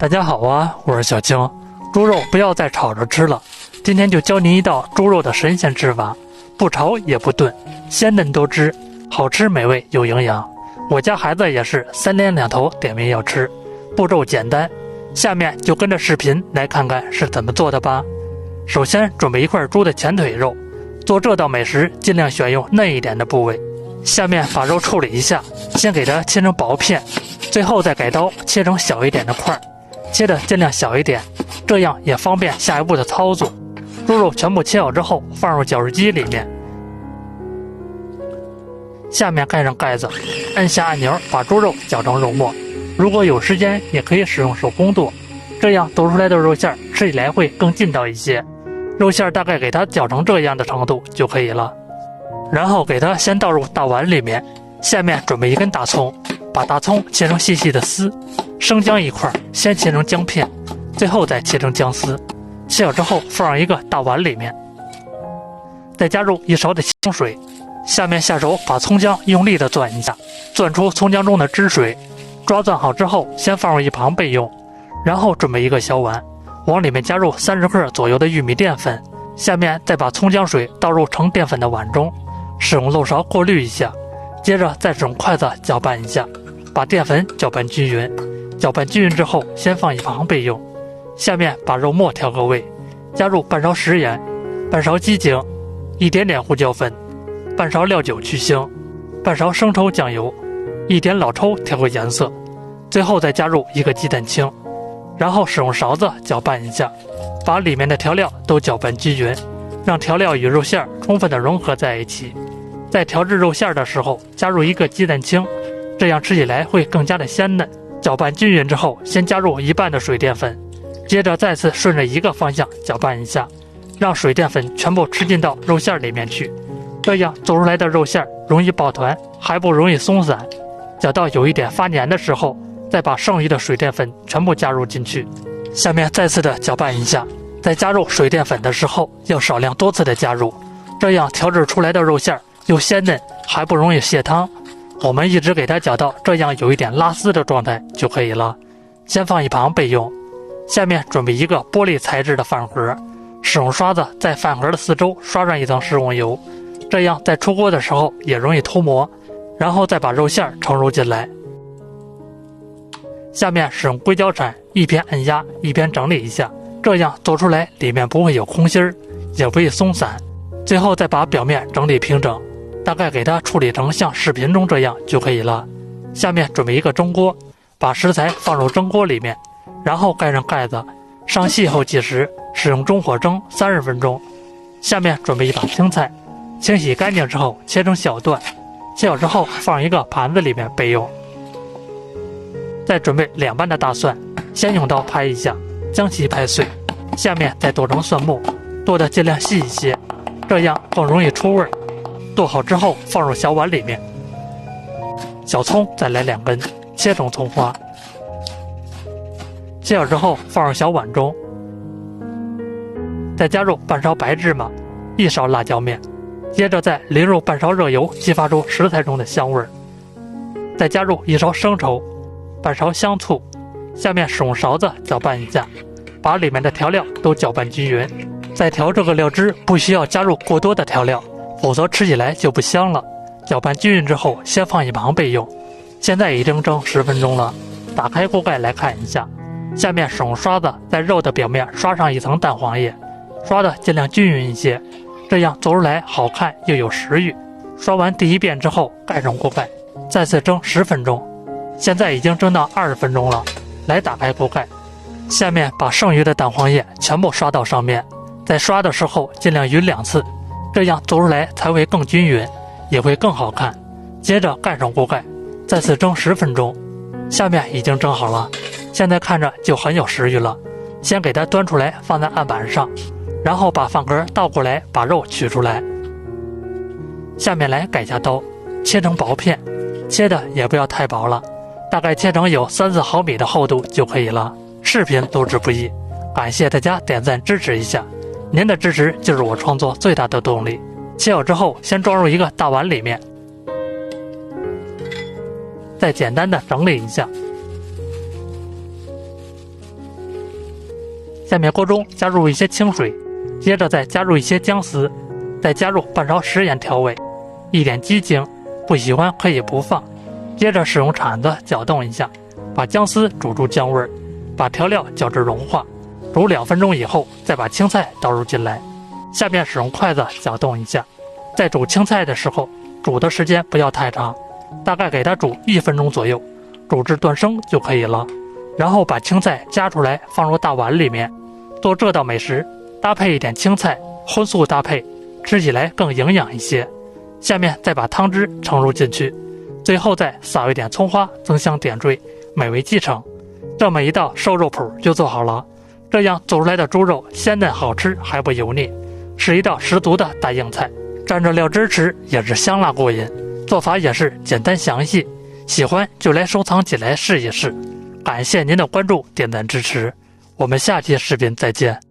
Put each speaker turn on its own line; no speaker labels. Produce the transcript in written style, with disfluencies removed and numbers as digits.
大家好啊，我是小青。猪肉不要再炒着吃了，今天就教您一道猪肉的神仙吃法，不炒也不炖，鲜嫩多汁，好吃美味有营养。我家孩子也是3连2头点名要吃，步骤简单，下面就跟着视频来看看是怎么做的吧。首先准备一块猪的前腿肉，做这道美食尽量选用嫩一点的部位。下面把肉处理一下，先给它切成薄片，最后再改刀切成小一点的块，切的尽量小一点，这样也方便下一步的操作。猪肉全部切好之后放入绞肉机里面，下面盖上盖子，按下按钮把猪肉绞成肉末。如果有时间也可以使用手工剁，这样剁出来的肉馅吃起来会更劲道一些。肉馅大概给它绞成这样的程度就可以了，然后给它先倒入大碗里面。下面准备一根大葱，把大葱切成细细的丝，生姜一块先切成姜片，最后再切成姜丝。切好之后放入一个大碗里面，再加入1勺的清水。下面下手把葱姜用力的攥一下，攥出葱姜中的汁水。抓攥好之后先放入一旁备用。然后准备一个小碗，往里面加入30克左右的玉米淀粉。下面再把葱姜水倒入盛淀粉的碗中，使用漏勺过滤一下，接着再使用筷子搅拌一下，把淀粉搅拌均匀。搅拌均匀之后先放一旁备用。下面把肉末调个味，加入半勺食盐，半勺鸡精，一点点胡椒粉，半勺料酒去腥，半勺生抽酱油，一点老抽调个颜色，最后再加入1个鸡蛋清，然后使用勺子搅拌一下，把里面的调料都搅拌均匀，让调料与肉馅充分的融合在一起。在调制肉馅的时候加入1个鸡蛋清，这样吃起来会更加的鲜嫩。搅拌均匀之后先加入1半的水淀粉，接着再次顺着一个方向搅拌一下，让水淀粉全部吃进到肉馅里面去，这样做出来的肉馅容易抱团，还不容易松散。搅到有一点发黏的时候，再把剩余的水淀粉全部加入进去，下面再次的搅拌一下。在加入水淀粉的时候要少量多次的加入，这样调制出来的肉馅又鲜嫩还不容易泄汤。我们一直给它搅到这样有一点拉丝的状态就可以了，先放一旁备用。下面准备一个玻璃材质的饭盒，使用刷子在饭盒的四周刷上一层食用油，这样在出锅的时候也容易脱模。然后再把肉馅盛入进来，下面使用硅胶铲一边按压一边整理一下，这样做出来里面不会有空心儿，也不会松散。最后再把表面整理平整，大概给它处理成像视频中这样就可以了。下面准备一个蒸锅，把食材放入蒸锅里面，然后盖上盖子，上细后计时，使用中火蒸30分钟。下面准备一把青菜，清洗干净之后切成小段，切好之后放一个盘子里面备用。再准备2瓣的大蒜，先用刀拍一下，将其拍碎，下面再剁成蒜末，剁得尽量细一些，这样更容易出味。剁好之后放入小碗里面。小葱再来2根，切成葱花，切好之后放入小碗中，再加入半勺白芝麻，1勺辣椒面，接着再淋入半勺热油，激发出食材中的香味，再加入1勺生抽，半勺香醋，下面使用勺子搅拌一下，把里面的调料都搅拌均匀。再调这个料汁不需要加入过多的调料，否则吃起来就不香了。搅拌均匀之后先放一旁备用。现在已经蒸10分钟了，打开锅盖来看一下，下面使用刷子在肉的表面刷上一层蛋黄液，刷的尽量均匀一些，这样做出来好看又有食欲。刷完第1遍之后盖上锅盖，再次蒸10分钟。现在已经蒸到20分钟了，来打开锅盖，下面把剩余的蛋黄液全部刷到上面，在刷的时候尽量匀2次，这样做出来才会更均匀，也会更好看。接着盖上锅盖，再次蒸10分钟。下面已经蒸好了，现在看着就很有食欲了。先给它端出来放在案板上，然后把饭盒倒过来把肉取出来。下面来改下刀，切成薄片，切的也不要太薄了，大概切成有3-4毫米的厚度就可以了。视频录制不易，感谢大家点赞支持一下，您的支持就是我创作最大的动力。切好之后先装入一个大碗里面，再简单的整理一下，下面锅中加入一些清水，接着再加入一些姜丝，再加入半勺食盐调味，一点鸡精，不喜欢可以不放。接着使用铲子搅动一下，把姜丝煮出姜味，把调料搅至融化。煮2分钟以后，再把青菜倒入进来，下面使用筷子搅动一下。在煮青菜的时候，煮的时间不要太长，大概给它煮1分钟左右，煮至断生就可以了。然后把青菜夹出来放入大碗里面。做这道美食搭配一点青菜，荤素搭配，吃起来更营养一些。下面再把汤汁盛入进去，最后再撒一点葱花增香点缀，美味继承。这么一道瘦肉脯就做好了。这样做出来的猪肉鲜嫩好吃还不油腻，是一道十足的大硬菜，蘸着料汁吃也是香辣过瘾。做法也是简单详细，喜欢就来收藏起来试一试。感谢您的关注点赞支持，我们下期视频再见。